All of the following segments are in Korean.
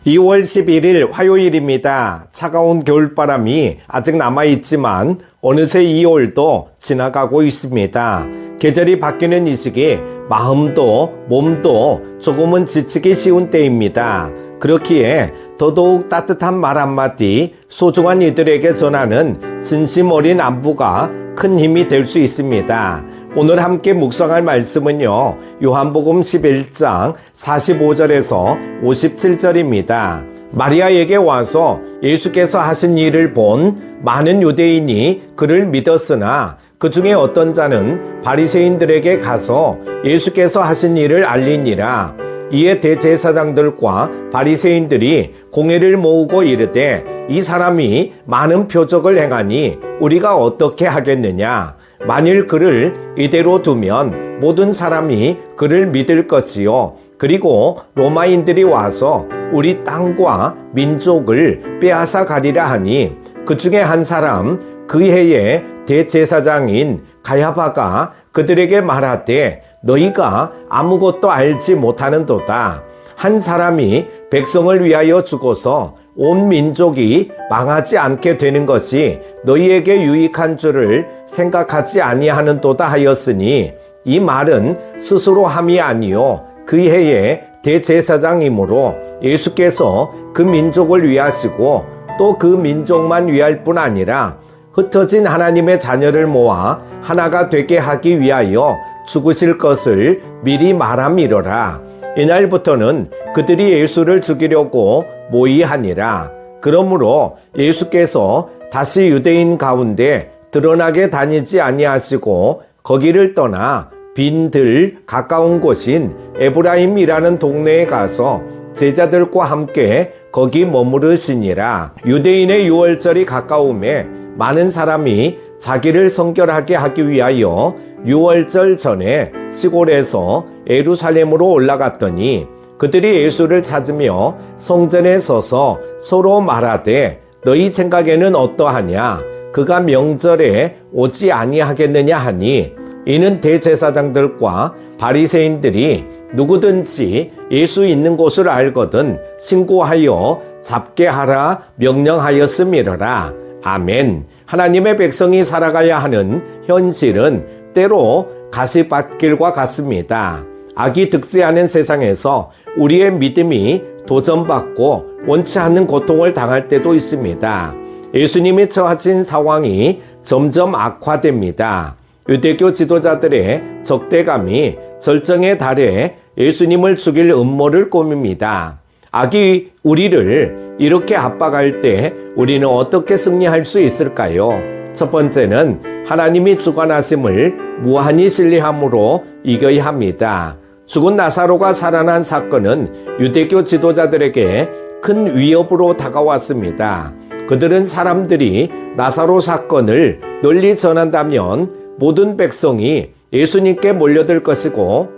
2월 11일 화요일입니다. 차가운 겨울바람이 아직 남아있지만 어느새 2월도 지나가고 있습니다. 계절이 바뀌는 이 시기 마음도 몸도 조금은 지치기 쉬운 때입니다. 그렇기에 더더욱 따뜻한 말 한마디 소중한 이들에게 전하는 진심 어린 안부가 큰 힘이 될 수 있습니다. 오늘 함께 묵상할 말씀은요, 요한복음 11장 45절에서 57절입니다. 마리아에게 와서 예수께서 하신 일을 본 많은 유대인이 그를 믿었으나 그 중에 어떤 자는 바리새인들에게 가서 예수께서 하신 일을 알리니라. 이에 대제사장들과 바리새인들이 공회를 모으고 이르되 이 사람이 많은 표적을 행하니 우리가 어떻게 하겠느냐. 만일 그를 이대로 두면 모든 사람이 그를 믿을 것이요. 그리고 로마인들이 와서 우리 땅과 민족을 빼앗아 가리라 하니 그 중에 한 사람 그 해에 대제사장인 가야바가 그들에게 말하되 너희가 아무것도 알지 못하는도다. 한 사람이 백성을 위하여 죽어서 온 민족이 망하지 않게 되는 것이 너희에게 유익한 줄을 생각하지 아니하는도다 하였으니 이 말은 스스로 함이 아니요 그 해에 대제사장이므로 예수께서 그 민족을 위하시고 또 그 민족만 위할 뿐 아니라 흩어진 하나님의 자녀를 모아 하나가 되게 하기 위하여 죽으실 것을 미리 말함이로라. 이날부터는 그들이 예수를 죽이려고 모의하니라. 그러므로 예수께서 다시 유대인 가운데 드러나게 다니지 아니하시고 거기를 떠나 빈들 가까운 곳인 에브라임이라는 동네에 가서 제자들과 함께 거기 머무르시니라. 유대인의 유월절이 가까움에 많은 사람이 자기를 성결하게 하기 위하여 유월절 전에 시골에서 예루살렘으로 올라갔더니 그들이 예수를 찾으며 성전에 서서 서로 말하되 너희 생각에는 어떠하냐? 그가 명절에 오지 아니하겠느냐 하니 이는 대제사장들과 바리새인들이 누구든지 예수 있는 곳을 알거든 신고하여 잡게 하라 명령하였음이로라. 아멘. 하나님의 백성이 살아가야 하는 현실은 때로 가시밭길과 같습니다. 악이 득세하는 세상에서 우리의 믿음이 도전받고 원치 않는 고통을 당할 때도 있습니다. 예수님이 처하신 상황이 점점 악화됩니다. 유대교 지도자들의 적대감이 절정에 달해 예수님을 죽일 음모를 꾸밉니다. 악이 우리를 이렇게 압박할 때 우리는 어떻게 승리할 수 있을까요? 첫 번째는 하나님이 주관하심을 무한히 신뢰함으로 이겨야 합니다. 죽은 나사로가 살아난 사건은 유대교 지도자들에게 큰 위협으로 다가왔습니다. 그들은 사람들이 나사로 사건을 널리 전한다면 모든 백성이 예수님께 몰려들 것이고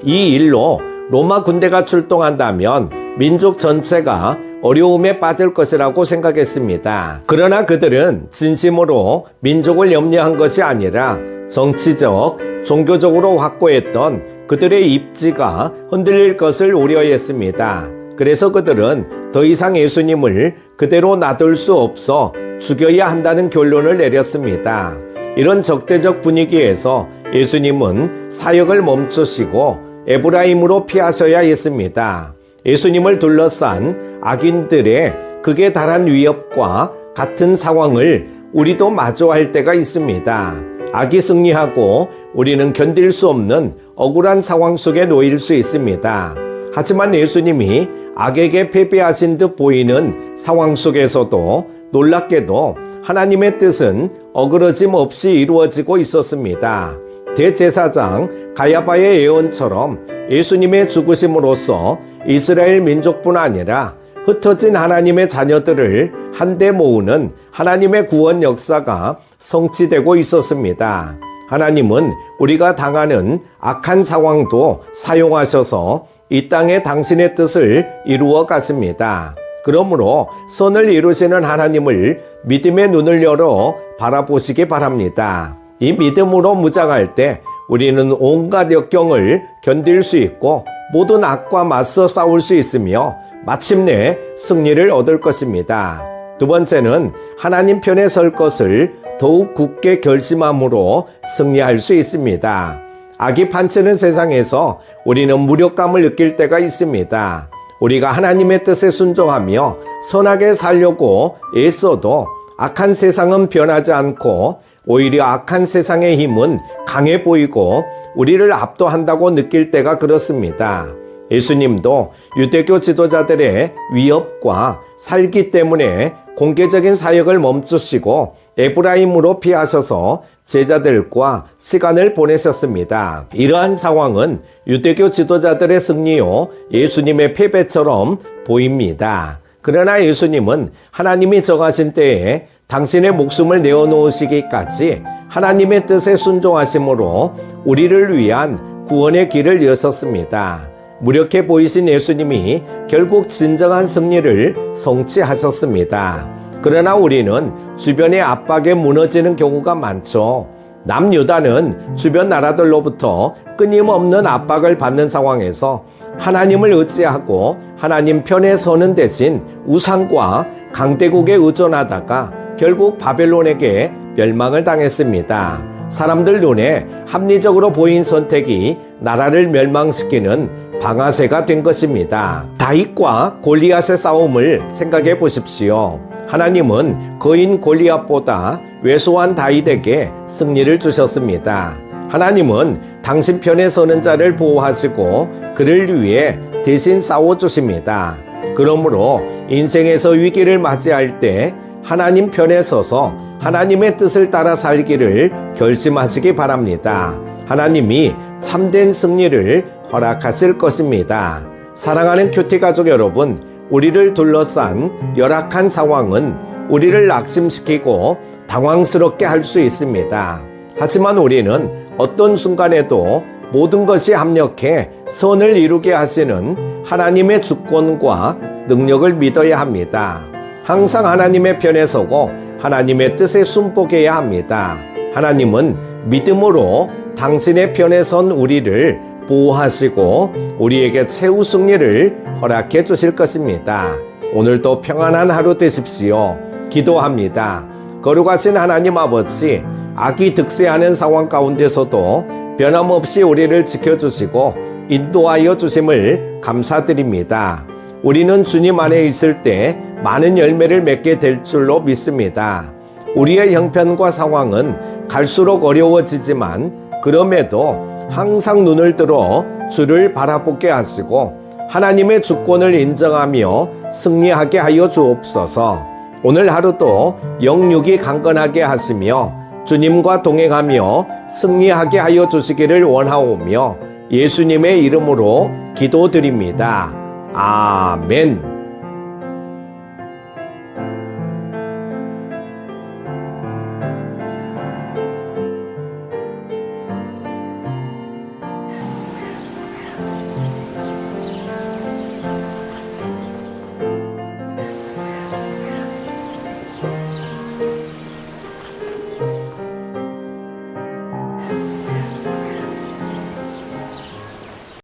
이 일로 로마 군대가 출동한다면 민족 전체가 어려움에 빠질 것이라고 생각했습니다. 그러나 그들은 진심으로 민족을 염려한 것이 아니라 정치적, 종교적으로 확고했던 그들의 입지가 흔들릴 것을 우려했습니다. 그래서 그들은 더 이상 예수님을 그대로 놔둘 수 없어 죽여야 한다는 결론을 내렸습니다. 이런 적대적 분위기에서 예수님은 사역을 멈추시고 에브라임으로 피하셔야 했습니다. 예수님을 둘러싼 악인들의 극에 달한 위협과 같은 상황을 우리도 마주할 때가 있습니다. 악이 승리하고 우리는 견딜 수 없는 억울한 상황 속에 놓일 수 있습니다. 하지만 예수님이 악에게 패배하신 듯 보이는 상황 속에서도 놀랍게도 하나님의 뜻은 어그러짐 없이 이루어지고 있었습니다. 대제사장 가야바의 예언처럼 예수님의 죽으심으로써 이스라엘 민족뿐 아니라 흩어진 하나님의 자녀들을 한데 모으는 하나님의 구원 역사가 성취되고 있었습니다. 하나님은 우리가 당하는 악한 상황도 사용하셔서 이 땅에 당신의 뜻을 이루어 가십니다. 그러므로 선을 이루시는 하나님을 믿음의 눈을 열어 바라보시기 바랍니다. 이 믿음으로 무장할 때 우리는 온갖 역경을 견딜 수 있고 모든 악과 맞서 싸울 수 있으며 마침내 승리를 얻을 것입니다. 두 번째는 하나님 편에 설 것을 더욱 굳게 결심함으로 승리할 수 있습니다. 악이 판치는 세상에서 우리는 무력감을 느낄 때가 있습니다. 우리가 하나님의 뜻에 순종하며 선하게 살려고 애써도 악한 세상은 변하지 않고 오히려 악한 세상의 힘은 강해 보이고 우리를 압도한다고 느낄 때가 그렇습니다. 예수님도 유대교 지도자들의 위협과 살기 때문에 공개적인 사역을 멈추시고 에브라임으로 피하셔서 제자들과 시간을 보내셨습니다. 이러한 상황은 유대교 지도자들의 승리요 예수님의 패배처럼 보입니다. 그러나 예수님은 하나님이 정하신 때에 당신의 목숨을 내어놓으시기까지 하나님의 뜻에 순종하심으로 우리를 위한 구원의 길을 여셨습니다. 무력해 보이신 예수님이 결국 진정한 승리를 성취하셨습니다. 그러나 우리는 주변의 압박에 무너지는 경우가 많죠. 남유다는 주변 나라들로부터 끊임없는 압박을 받는 상황에서 하나님을 의지하고 하나님 편에 서는 대신 우상과 강대국에 의존하다가 결국 바벨론에게 멸망을 당했습니다. 사람들 눈에 합리적으로 보인 선택이 나라를 멸망시키는 방아쇠가 된 것입니다. 다윗과 골리앗의 싸움을 생각해 보십시오. 하나님은 거인 골리앗보다 왜소한 다윗에게 승리를 주셨습니다. 하나님은 당신 편에 서는 자를 보호하시고 그를 위해 대신 싸워주십니다. 그러므로 인생에서 위기를 맞이할 때 하나님 편에 서서 하나님의 뜻을 따라 살기를 결심하시기 바랍니다. 하나님이 참된 승리를 허락하실 것입니다. 사랑하는 큐티 가족 여러분, 우리를 둘러싼 열악한 상황은 우리를 낙심시키고 당황스럽게 할 수 있습니다. 하지만 우리는 어떤 순간에도 모든 것이 합력해 선을 이루게 하시는 하나님의 주권과 능력을 믿어야 합니다. 항상 하나님의 편에 서고 하나님의 뜻에 순복해야 합니다. 하나님은 믿음으로 당신의 편에 선 우리를 보호하시고 우리에게 최후 승리를 허락해 주실 것입니다. 오늘도 평안한 하루 되십시오. 기도합니다. 거룩하신 하나님 아버지, 악이 득세하는 상황 가운데서도 변함없이 우리를 지켜주시고 인도하여 주심을 감사드립니다. 우리는 주님 안에 있을 때 많은 열매를 맺게 될 줄로 믿습니다. 우리의 형편과 상황은 갈수록 어려워지지만 그럼에도 항상 눈을 들어 주를 바라보게 하시고 하나님의 주권을 인정하며 승리하게 하여 주옵소서. 오늘 하루도 영육이 강건하게 하시며 주님과 동행하며 승리하게 하여 주시기를 원하오며 예수님의 이름으로 기도드립니다. 아멘.